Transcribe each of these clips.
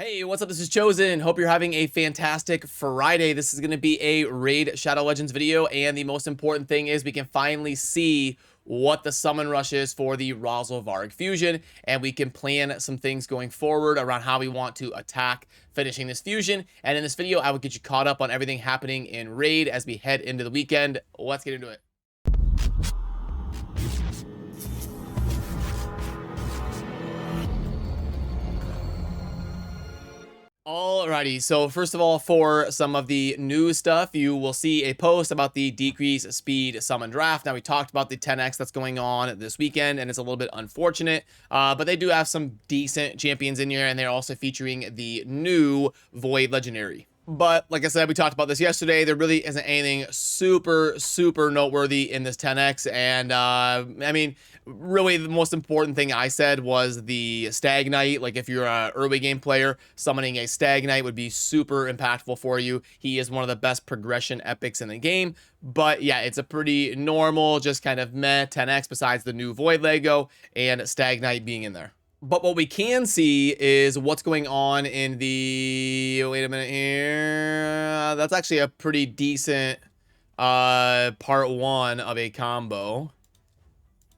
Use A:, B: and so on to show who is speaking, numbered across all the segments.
A: Hey, what's up? This is Chosen. Hope you're having a fantastic Friday. This is going to be a Raid Shadow Legends video, and the most important thing is we can finally see what the summon rush is for the Razer fusion, and we can plan some things going forward around how we want to attack finishing this fusion. And in this video, I will get you caught up on everything happening in Raid as we head into the weekend. Let's get into it. Alrighty, so first of all, for some of the new stuff, you will see a post about the decrease speed summon draft. Now, we talked about the 10x that's going on this weekend, and it's a little bit unfortunate, but they do have some decent champions in here, and they're also featuring the new Void Legendary. But like I said, we talked about this yesterday. There really isn't anything super noteworthy in this 10x. And I mean, really the most important thing I said was the Stag Knight. Like if you're an early game player, summoning a Stag Knight would be super impactful for you. He is one of the best progression epics in the game. But yeah, it's a pretty normal, just kind of meh 10x besides the new Void Lego and Stag Knight being in there. But what we can see is what's going on in the, wait a minute here. That's actually a pretty decent part one of a combo.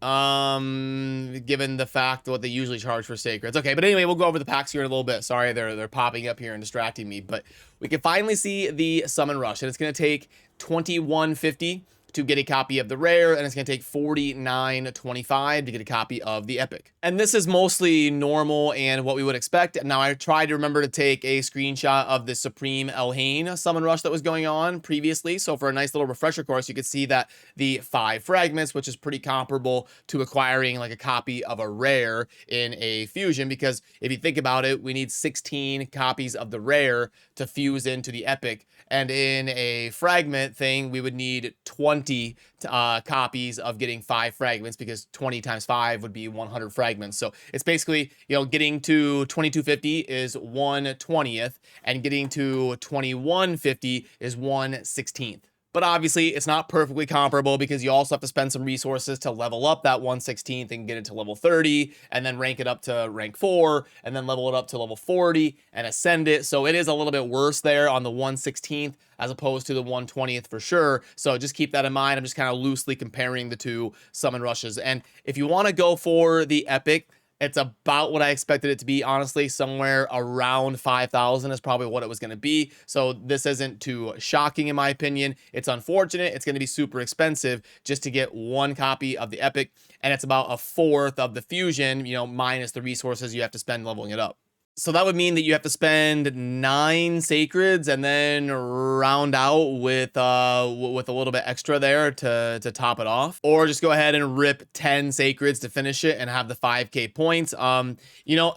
A: Given the fact what they usually charge for sacreds. Okay, but anyway, we'll go over the packs here in a little bit. Sorry, they're popping up here and distracting me, but we can finally see the summon rush, and it's going to take 2150 to get a copy of the rare, and it's going to take 49.25 to get a copy of the epic. And this is mostly normal and what we would expect. Now, I tried to remember to take a screenshot of the Supreme Elhain summon rush that was going on previously. So for a nice little refresher course, you could see that the 5 fragments, which is pretty comparable to acquiring like a copy of a rare in a fusion, because if you think about it, we need 16 copies of the rare to fuse into the epic. And in a fragment thing, we would need 20 copies of getting 5 fragments, because 20 times 5 would be 100 fragments. So it's basically, you know, getting to 2250 is 1/20th, and getting to 2150 is 1/16th. But obviously, it's not perfectly comparable, because you also have to spend some resources to level up that 1/16th and get it to level 30, and then rank it up to rank 4, and then level it up to level 40, and ascend it. So it is a little bit worse there on the 1/16th as opposed to the 1/20th for sure. So just keep that in mind. I'm just kind of loosely comparing the two summon rushes. And if you want to go for the epic, it's about what I expected it to be, honestly. Somewhere around 5,000 is probably what it was going to be. So this isn't too shocking in my opinion. It's unfortunate. It's going to be super expensive just to get one copy of the epic. And it's about a fourth of the fusion, you know, minus the resources you have to spend leveling it up. So that would mean that you have to spend 9 sacreds and then round out with a little bit extra there to top it off, or just go ahead and rip 10 sacreds to finish it and have the 5k points. You know,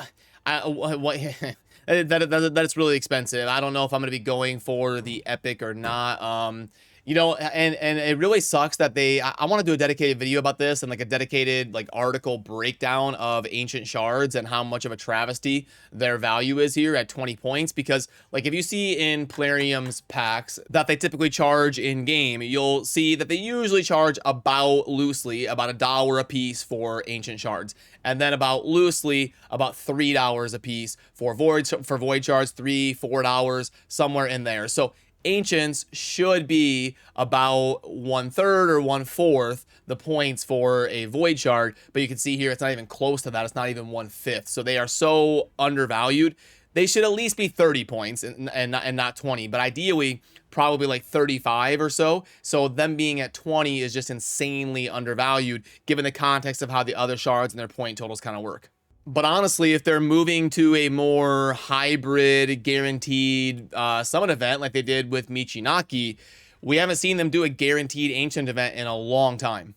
A: that's really expensive. I don't know if I'm going to be going for the epic or not. You know, and it really sucks that I want to do a dedicated video about this, and like a dedicated like article breakdown of ancient shards and how much of a travesty their value is here at 20 points. Because like if you see in Plarium's packs that they typically charge in game, you'll see that they usually charge about loosely about $1 a piece for ancient shards, and then about loosely about $3 a piece for void shards, $3-4 somewhere in there. So ancients should be about 1/3 or 1/4 the points for a void shard, but you can see here it's not even close to that. It's not even 1/5. So they are so undervalued. They should at least be 30 points and not 20, but ideally probably like 35 or so. So them being at 20 is just insanely undervalued given the context of how the other shards and their point totals kind of work. But honestly, if they're moving to a more hybrid guaranteed summon event like they did with Michinaki, we haven't seen them do a guaranteed ancient event in a long time.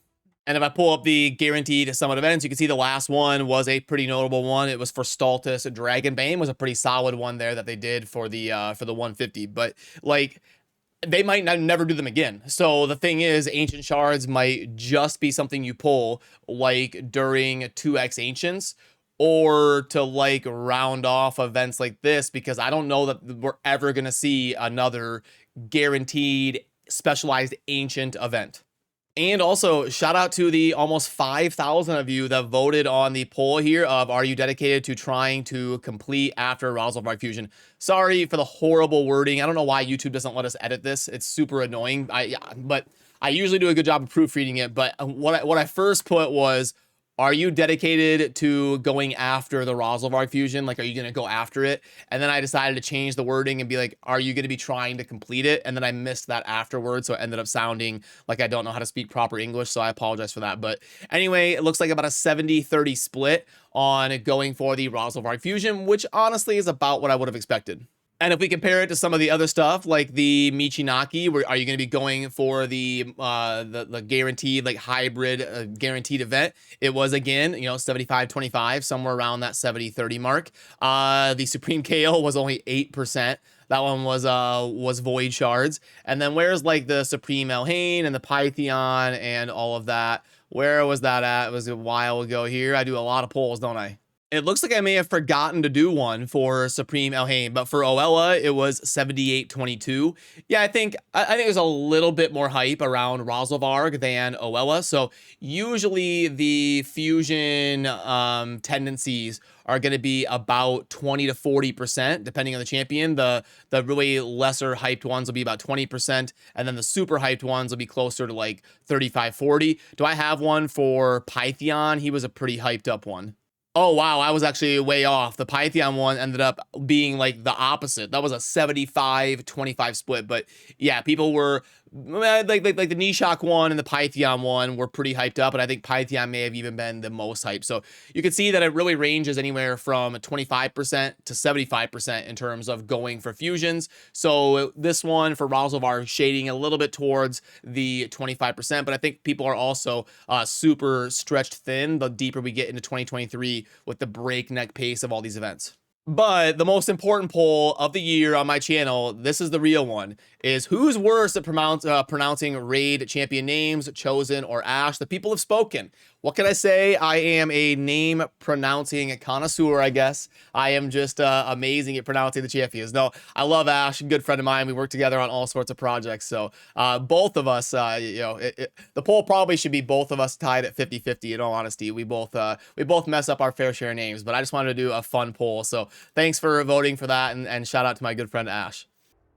A: And if I pull up the guaranteed summon events, you can see the last one was a pretty notable one. It was for Stultus. Dragonbane was a pretty solid one there that they did for the 150. But like, they might never do them again. So the thing is, ancient shards might just be something you pull like during 2x ancients, or to like round off events like this, because I don't know that we're ever going to see another guaranteed specialized ancient event. And also, shout out to the almost 5,000 of you that voted on the poll here of are you dedicated to trying to complete after Razer Varg Fusion. Sorry for the horrible wording. I don't know why YouTube doesn't let us edit this. It's super annoying. But I usually do a good job of proofreading it. But what I first put was, are you dedicated to going after the Razer Varg Fusion? Like, are you going to go after it? And then I decided to change the wording and be like, are you going to be trying to complete it? And then I missed that afterwards. So it ended up sounding like I don't know how to speak proper English. So I apologize for that. But anyway, it looks like about a 70-30 split on going for the Razer Varg Fusion, which honestly is about what I would have expected. And if we compare it to some of the other stuff, like the Michinaki, where are you going to be going for the guaranteed, like hybrid guaranteed event? It was again, 75-25, somewhere around that 70-30 mark. The Supreme KO was only 8%. That one was void shards. And then where's like the Supreme Elhain and the Python and all of that? Where was that at? It was a while ago here. I do a lot of polls, don't I? It looks like I may have forgotten to do one for Supreme Elhain, but for Oella, it was 78-22. Yeah, I think there's a little bit more hype around Razer Varg than Oella. So usually the fusion tendencies are going to be about 20 to 40%, depending on the champion. The really lesser hyped ones will be about 20%, and then the super hyped ones will be closer to like 35-40. Do I have one for Python? He was a pretty hyped up one. Oh, wow. I was actually way off. The Python one ended up being like the opposite. That was a 75-25 split. But yeah, people were like the Nishok one and the Python one were pretty hyped up. And I think Python may have even been the most hyped. So you can see that it really ranges anywhere from 25% to 75% in terms of going for fusions. So this one for Razer Varg shading a little bit towards the 25%. But I think people are also super stretched thin the deeper we get into 2023 with the breakneck pace of all these events. But the most important poll of the year on my channel, this is the real one, is who's worse at pronouncing raid champion names, Chosen or Ash? The people have spoken. What can I say? I am a name pronouncing connoisseur, I guess. I am just amazing at pronouncing the champions. No, I love Ash, a good friend of mine. We work together on all sorts of projects. So both of us, the poll probably should be both of us tied at 50-50. In all honesty, we both mess up our fair share of names. But I just wanted to do a fun poll. So thanks for voting for that, and shout out to my good friend Ash.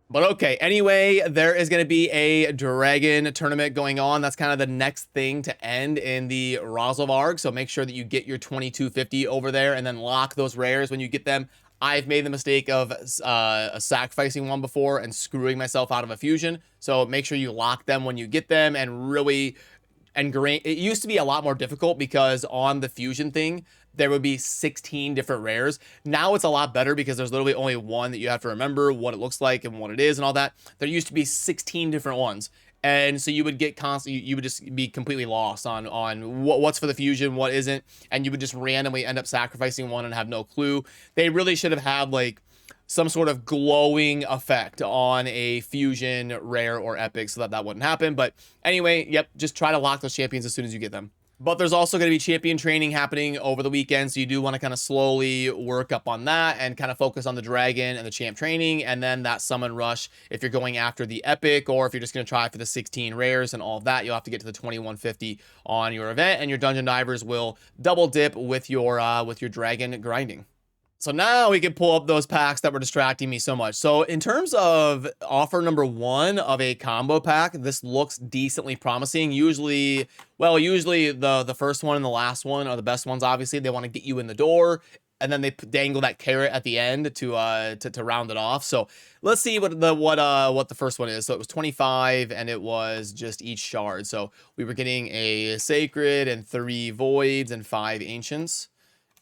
A: But okay, anyway, there is going to be a Dragon tournament going on. That's kind of the next thing to end in the Razer Varg. So make sure that you get your 2250 over there and then lock those rares when you get them. I've made the mistake of sacrificing one before and screwing myself out of a fusion. So make sure you lock them when you get them and really ingrain. It used to be a lot more difficult because on the fusion thing, there would be 16 different rares. Now it's a lot better because there's literally only one that you have to remember what it looks like and what it is and all that. There used to be 16 different ones. And so you would get you would just be completely lost on what's for the fusion, what isn't. And you would just randomly end up sacrificing one and have no clue. They really should have had like some sort of glowing effect on a fusion, rare, or epic so that that wouldn't happen. But anyway, yep, just try to lock those champions as soon as you get them. But there's also going to be champion training happening over the weekend, so you do want to kind of slowly work up on that and kind of focus on the dragon and the champ training, and then that summon rush if you're going after the epic, or if you're just going to try for the 16 rares and all of that, you'll have to get to the 2150 on your event, and your dungeon divers will double dip with your dragon grinding. So now we can pull up those packs that were distracting me so much. So in terms of offer number 1 of a combo pack, this looks decently promising. Usually the first one and the last one are the best ones. Obviously, they want to get you in the door, and then they dangle that carrot at the end to round it off. So let's see what the first one is. So it was 25, and it was just each shard. So we were getting a sacred and 3 voids and 5 ancients.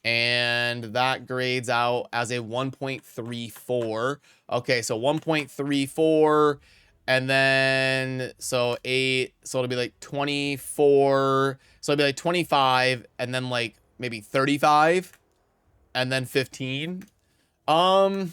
A: And that grades out as a 1.34. Okay, so 1.34, and then so 8, so it'll be like 24, so it'll be like 25, and then like maybe 35, and then 15. Yeah,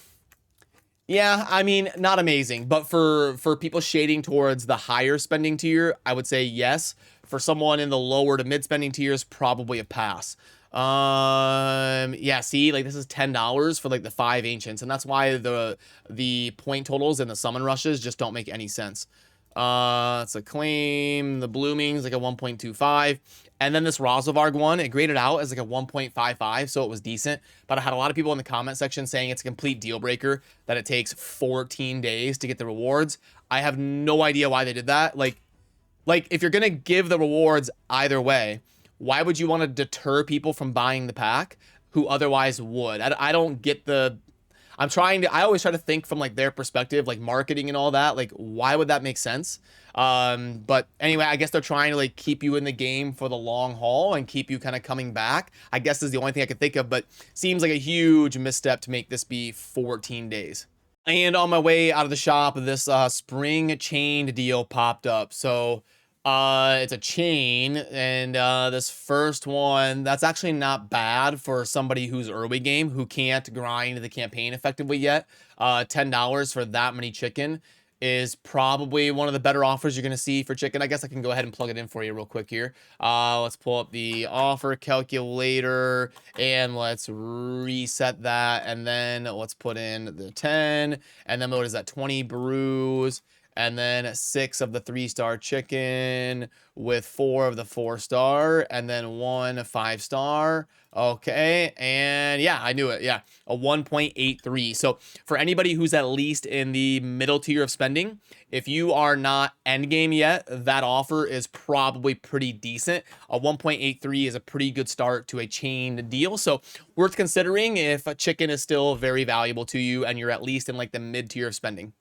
A: I mean, not amazing, but for people shading towards the higher spending tier, I would say yes. For someone in the lower to mid spending tiers, probably a pass. Yeah, see, like this is $10 for like the 5 ancients, and that's why the point totals and the summon rushes just don't make any sense. It's a claim. The Blooming's like a 1.25. And then this Rozovarg one, it graded out as like a 1.55, so it was decent. But I had a lot of people in the comment section saying it's a complete deal breaker, that it takes 14 days to get the rewards. I have no idea why they did that. Like if you're gonna give the rewards either way, why would you want to deter people from buying the pack who otherwise would? I don't get the... I always try to think from like their perspective, like marketing and all that. Like, why would that make sense? But anyway, I guess they're trying to like keep you in the game for the long haul and keep you kind of coming back, I guess, is the only thing I could think of. But seems like a huge misstep to make this be 14 days. And on my way out of the shop, this spring chained deal popped up. So it's a chain, and this first one, that's actually not bad for somebody who's early game, who can't grind the campaign effectively yet. $10 for that many chicken is probably one of the better offers you're going to see for chicken. I guess I can go ahead and plug it in for you real quick here. Let's pull up the offer calculator, and let's reset that, and then let's put in the 10, and then what is that, 20 brews, and then 6 of the 3-star chicken with 4 of the 4-star, and then 1 5-star. Okay, and yeah, I knew it. Yeah, a 1.83. So for anybody who's at least in the middle tier of spending, if you are not endgame yet, that offer is probably pretty decent. A 1.83 is a pretty good start to a chain deal. So worth considering if a chicken is still very valuable to you and you're at least in like the mid tier of spending.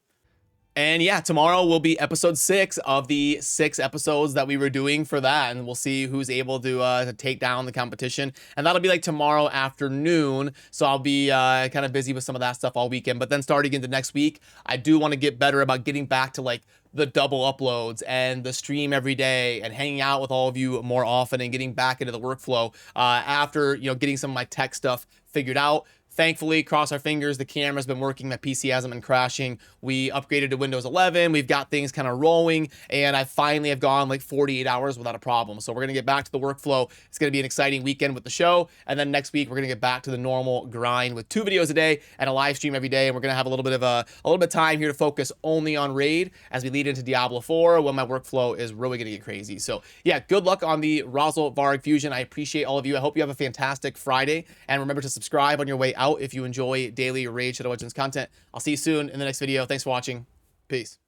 A: And yeah, tomorrow will be episode 6 of the 6 episodes that we were doing for that. And we'll see who's able to take down the competition. And that'll be like tomorrow afternoon. So I'll be kind of busy with some of that stuff all weekend. But then starting into next week, I do want to get better about getting back to like the double uploads and the stream every day and hanging out with all of you more often and getting back into the workflow after, you know, getting some of my tech stuff figured out. Thankfully, cross our fingers, the camera's been working, my PC hasn't been crashing. We upgraded to Windows 11, we've got things kind of rolling, and I finally have gone like 48 hours without a problem. So we're gonna get back to the workflow. It's gonna be an exciting weekend with the show, and then next week we're gonna get back to the normal grind with 2 videos a day and a live stream every day, and we're gonna have a little bit of time here to focus only on Raid as we lead into Diablo 4 when my workflow is really gonna get crazy. So yeah, good luck on the Rozovarg Fusion. I appreciate all of you. I hope you have a fantastic Friday, and remember to subscribe on your way out if you enjoy daily Raid Shadow Legends content. I'll see you soon in the next video. Thanks for watching. Peace.